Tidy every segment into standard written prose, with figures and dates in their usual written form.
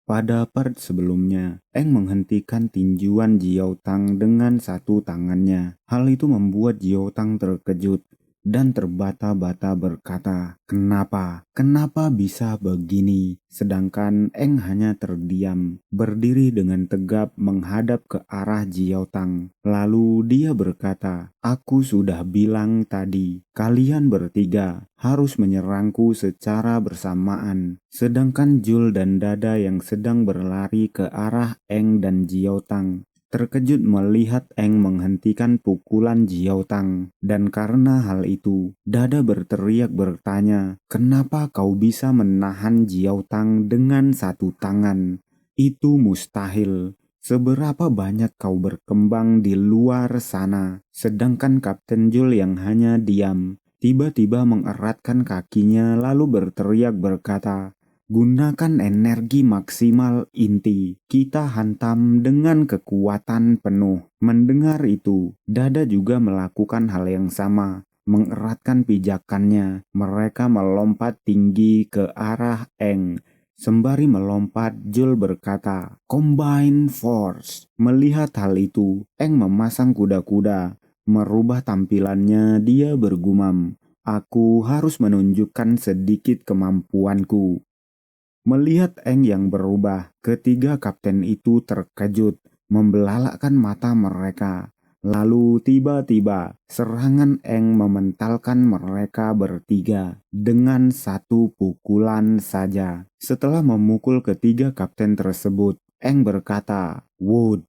Pada part sebelumnya, Eng menghentikan tinjuan Jiao Tang dengan satu tangannya. Hal itu membuat Jiao Tang terkejut dan terbata-bata berkata, "Kenapa? Kenapa bisa begini?" Sedangkan Eng hanya terdiam, berdiri dengan tegap menghadap ke arah Jiao Tang. Lalu dia berkata, "Aku sudah bilang tadi, kalian bertiga harus menyerangku secara bersamaan." Sedangkan Jul dan Dada yang sedang berlari ke arah Eng dan Jiao Tang terkejut melihat Eng menghentikan pukulan Jiao Tang. Dan karena hal itu, Dada berteriak bertanya, "Kenapa kau bisa menahan Jiao Tang dengan satu tangan? Itu mustahil. Seberapa banyak kau berkembang di luar sana?" Sedangkan Kapten Jul yang hanya diam, tiba-tiba mengeratkan kakinya lalu berteriak berkata, "Gunakan energi maksimal inti. Kita hantam dengan kekuatan penuh." Mendengar itu, Dada juga melakukan hal yang sama. Mengeratkan pijakannya, mereka melompat tinggi ke arah Eng. Sembari melompat, Jul berkata, "Combine Force." Melihat hal itu, Eng memasang kuda-kuda. Merubah tampilannya, dia bergumam, "Aku harus menunjukkan sedikit kemampuanku." Melihat Eng yang berubah, ketiga kapten itu terkejut, membelalakkan mata mereka. Lalu tiba-tiba serangan Eng mementalkan mereka bertiga dengan satu pukulan saja. Setelah memukul ketiga kapten tersebut, Eng berkata, "Wood."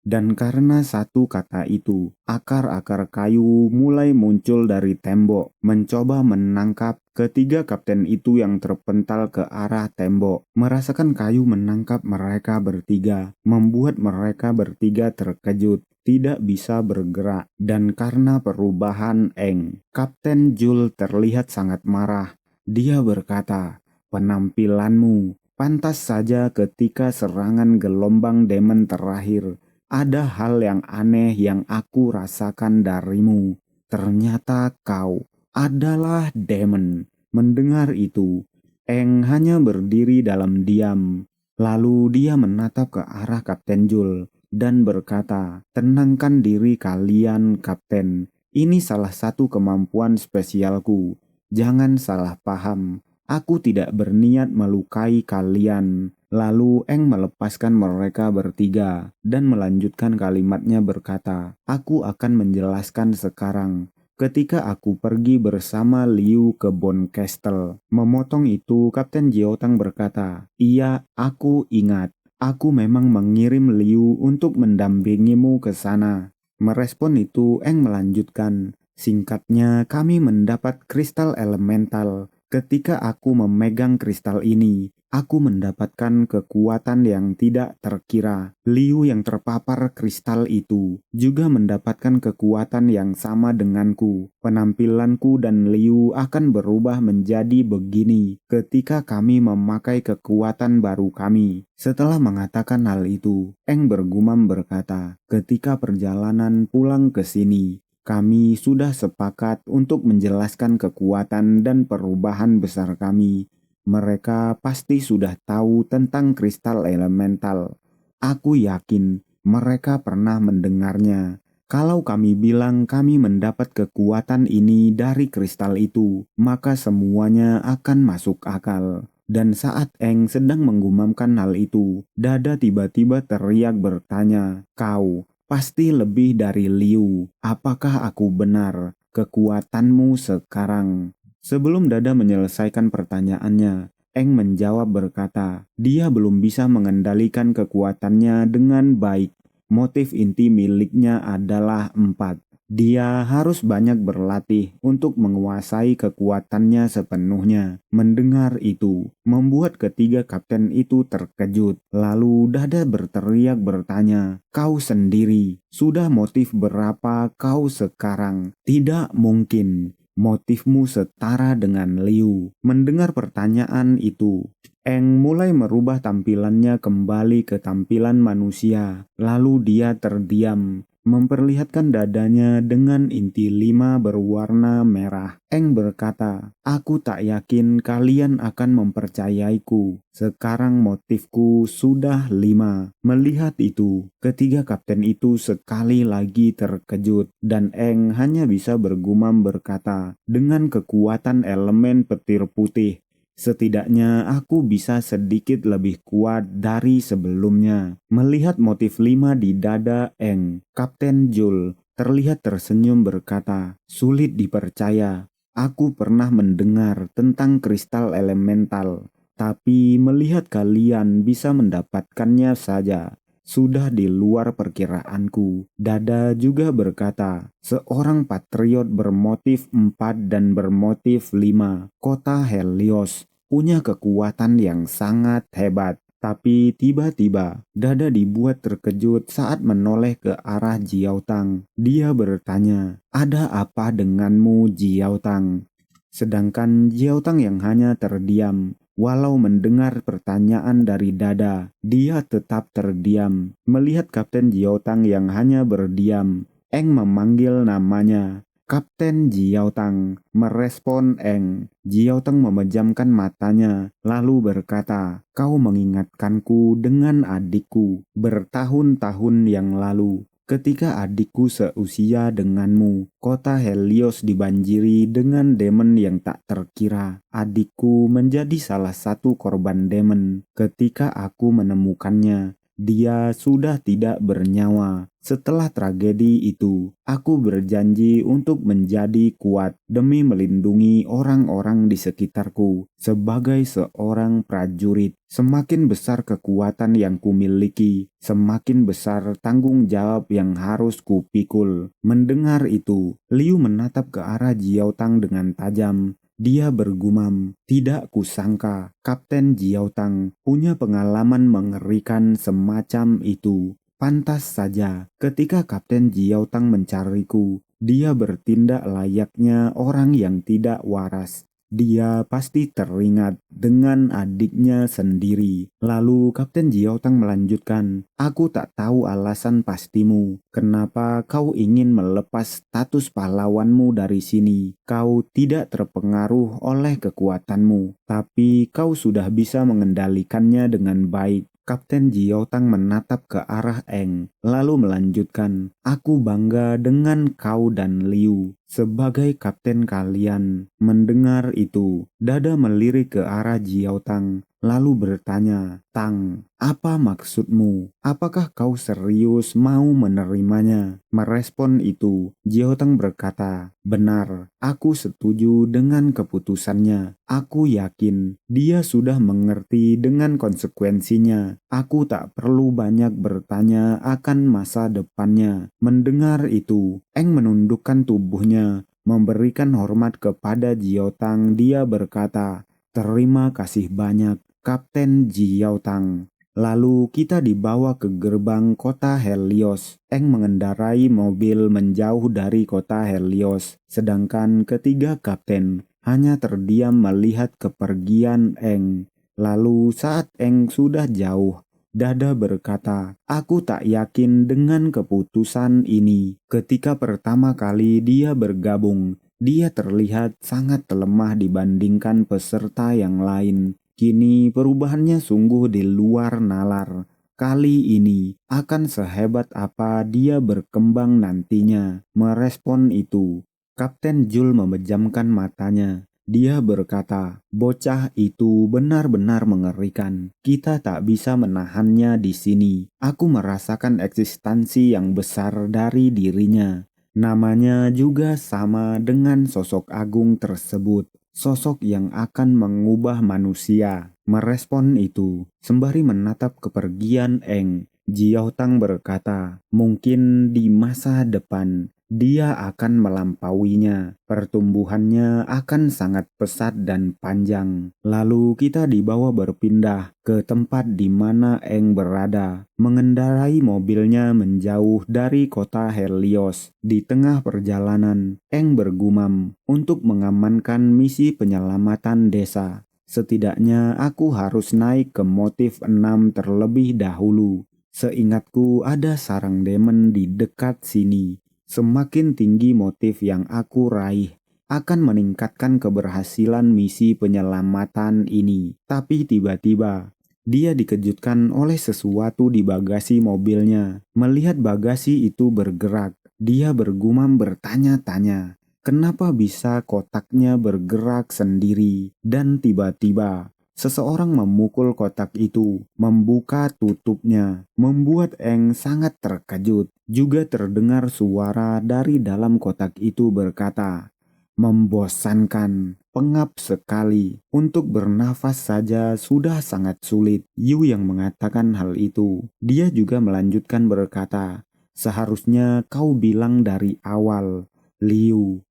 Dan karena satu kata itu, akar-akar kayu mulai muncul dari tembok, mencoba menangkap ketiga kapten itu yang terpental ke arah tembok. Merasakan kayu menangkap mereka bertiga, membuat mereka bertiga terkejut, tidak bisa bergerak. Dan karena perubahan Eng, Kapten Jul terlihat sangat marah. Dia berkata, "Penampilanmu pantas saja ketika serangan gelombang demon terakhir. Ada hal yang aneh yang aku rasakan darimu. Ternyata kau adalah demon." Mendengar itu, Eng hanya berdiri dalam diam. Lalu dia menatap ke arah Kapten Jul dan berkata, "Tenangkan diri kalian, Kapten. Ini salah satu kemampuan spesialku. Jangan salah paham. Aku tidak berniat melukai kalian." Lalu Eng melepaskan mereka bertiga dan melanjutkan kalimatnya berkata, "Aku akan menjelaskan sekarang. Ketika aku pergi bersama Liu ke Bone Castle." Memotong itu, Kapten Jiotang berkata, "Iya, aku ingat. Aku memang mengirim Liu untuk mendampingimu ke sana." Merespon itu, Eng melanjutkan, "Singkatnya, kami mendapat kristal elemental. Ketika aku memegang kristal ini, aku mendapatkan kekuatan yang tidak terkira. Liu yang terpapar kristal itu juga mendapatkan kekuatan yang sama denganku. Penampilanku dan Liu akan berubah menjadi begini ketika kami memakai kekuatan baru kami." Setelah mengatakan hal itu, Eng bergumam berkata, "Ketika perjalanan pulang ke sini, kami sudah sepakat untuk menjelaskan kekuatan dan perubahan besar kami. Mereka pasti sudah tahu tentang kristal elemental. Aku yakin mereka pernah mendengarnya. Kalau kami bilang kami mendapat kekuatan ini dari kristal itu, maka semuanya akan masuk akal." Dan saat Eng sedang menggumamkan hal itu, Dada tiba-tiba teriak bertanya, "Kau pasti lebih dari Liu. Apakah aku benar? Kekuatanmu sekarang?" Sebelum Dada menyelesaikan pertanyaannya, Eng menjawab berkata, dia belum bisa mengendalikan kekuatannya dengan baik. Motif inti miliknya adalah 4. Dia harus banyak berlatih untuk menguasai kekuatannya sepenuhnya. Mendengar itu, membuat ketiga kapten itu terkejut. Lalu Dada berteriak bertanya, "Kau sendiri, sudah motif berapa kau sekarang?" "Tidak mungkin. Motifmu setara dengan Liu." Mendengar pertanyaan itu, Eng mulai merubah tampilannya kembali ke tampilan manusia. Lalu dia terdiam, memperlihatkan dadanya dengan inti 5 berwarna merah. Eng berkata, "Aku tak yakin kalian akan mempercayaiku. Sekarang motifku sudah 5." Melihat itu, ketiga kapten itu sekali lagi terkejut, dan Eng hanya bisa bergumam berkata, dengan kekuatan elemen petir putih, "Setidaknya aku bisa sedikit lebih kuat dari sebelumnya." Melihat motif 5 di dada Eng, Kapten Jul terlihat tersenyum berkata, "Sulit dipercaya. Aku pernah mendengar tentang kristal elemental, tapi melihat kalian bisa mendapatkannya saja sudah di luar perkiraanku." Dada juga berkata, "Seorang patriot bermotif 4 dan bermotif 5, kota Helios, punya kekuatan yang sangat hebat." Tapi tiba-tiba Dada dibuat terkejut saat menoleh ke arah Jiao Tang. Dia bertanya, "Ada apa denganmu, Jiao Tang?" Sedangkan Jiao Tang yang hanya terdiam. Walau mendengar pertanyaan dari Dada, dia tetap terdiam. Melihat Kapten Jiao Tang yang hanya berdiam, Eng memanggil namanya. "Kapten Jiao Tang," merespon Eng. Jiao Tang memejamkan matanya, lalu berkata, "Kau mengingatkanku dengan adikku bertahun-tahun yang lalu. Ketika adikku seusia denganmu, kota Helios dibanjiri dengan demon yang tak terkira. Adikku menjadi salah satu korban demon. Ketika aku menemukannya, dia sudah tidak bernyawa. Setelah tragedi itu, aku berjanji untuk menjadi kuat demi melindungi orang-orang di sekitarku. Sebagai seorang prajurit, semakin besar kekuatan yang kumiliki, semakin besar tanggung jawab yang harus kupikul." Mendengar itu, Liu menatap ke arah Jiao Tang dengan tajam. Dia bergumam, "Tidak kusangka Kapten Jiao Tang punya pengalaman mengerikan semacam itu. Pantas saja ketika Kapten Jiao Tang mencariku, dia bertindak layaknya orang yang tidak waras. Dia pasti teringat dengan adiknya sendiri." Lalu Kapten Jiao Tang melanjutkan, "Aku tak tahu alasan pastimu. Kenapa kau ingin melepas status pahlawanmu dari sini? Kau tidak terpengaruh oleh kekuatanmu, tapi kau sudah bisa mengendalikannya dengan baik." Kapten Jiao Tang menatap ke arah Eng, lalu melanjutkan, "Aku bangga dengan kau dan Liu sebagai kapten kalian." Mendengar itu, Dada melirik ke arah Jiao Tang, lalu bertanya, "Tang, apa maksudmu? Apakah kau serius mau menerimanya?" Merespon itu, Jiao Tang berkata, "Benar, aku setuju dengan keputusannya. Aku yakin dia sudah mengerti dengan konsekuensinya. Aku tak perlu banyak bertanya akan masa depannya." Mendengar itu, Eng menundukkan tubuhnya, memberikan hormat kepada Jiao Tang. Dia berkata, "Terima kasih banyak, Kapten Jiao Tang." Lalu kita dibawa ke gerbang kota Helios. Eng mengendarai mobil menjauh dari kota Helios, sedangkan ketiga kapten hanya terdiam melihat kepergian Eng. Lalu saat Eng sudah jauh, Dada berkata, "Aku tak yakin dengan keputusan ini." Ketika pertama kali dia bergabung, dia terlihat sangat lemah dibandingkan peserta yang lain. Kini perubahannya sungguh di luar nalar. Kali ini akan sehebat apa dia berkembang nantinya. Merespon itu, Kapten Jul memejamkan matanya. Dia berkata, "Bocah itu benar-benar mengerikan. Kita tak bisa menahannya di sini. Aku merasakan eksistensi yang besar dari dirinya. Namanya juga sama dengan sosok agung tersebut. Sosok yang akan mengubah manusia." Merespon itu, sembari menatap kepergian Eng, Jiao Tang berkata, "Mungkin di masa depan dia akan melampauinya. Pertumbuhannya akan sangat pesat dan panjang." Lalu kita dibawa berpindah ke tempat di mana Eng berada. Mengendarai mobilnya menjauh dari kota Helios. Di tengah perjalanan, Eng bergumam, "Untuk mengamankan misi penyelamatan desa, setidaknya aku harus naik ke motif 6 terlebih dahulu." Seingatku ada sarang demon di dekat sini. Semakin tinggi motif yang aku raih, akan meningkatkan keberhasilan misi penyelamatan ini. Tapi tiba-tiba, dia dikejutkan oleh sesuatu di bagasi mobilnya. Melihat bagasi itu bergerak, dia bergumam bertanya-tanya, kenapa bisa kotaknya bergerak sendiri? Dan tiba-tiba, seseorang memukul kotak itu, membuka tutupnya, membuat Eng sangat terkejut. Juga terdengar suara dari dalam kotak itu berkata, "Membosankan, pengap sekali. Untuk bernafas saja sudah sangat sulit." Yu yang mengatakan hal itu. Dia juga melanjutkan berkata, "Seharusnya kau bilang dari awal, Liu."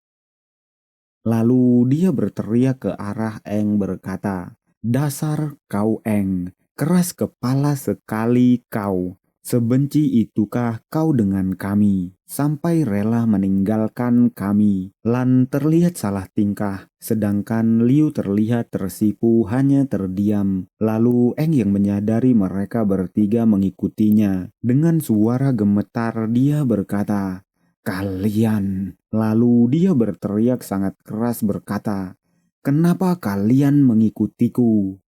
Lalu dia berteriak ke arah Eng berkata, "Dasar kau Eng, keras kepala sekali kau. Sebenci itukah kau dengan kami, sampai rela meninggalkan kami?" Lan terlihat salah tingkah, sedangkan Liu terlihat tersipu hanya terdiam. Lalu Eng yang menyadari mereka bertiga mengikutinya. Dengan suara gemetar dia berkata, "Kalian!" Lalu dia berteriak sangat keras berkata, "Kenapa kalian mengikutiku?"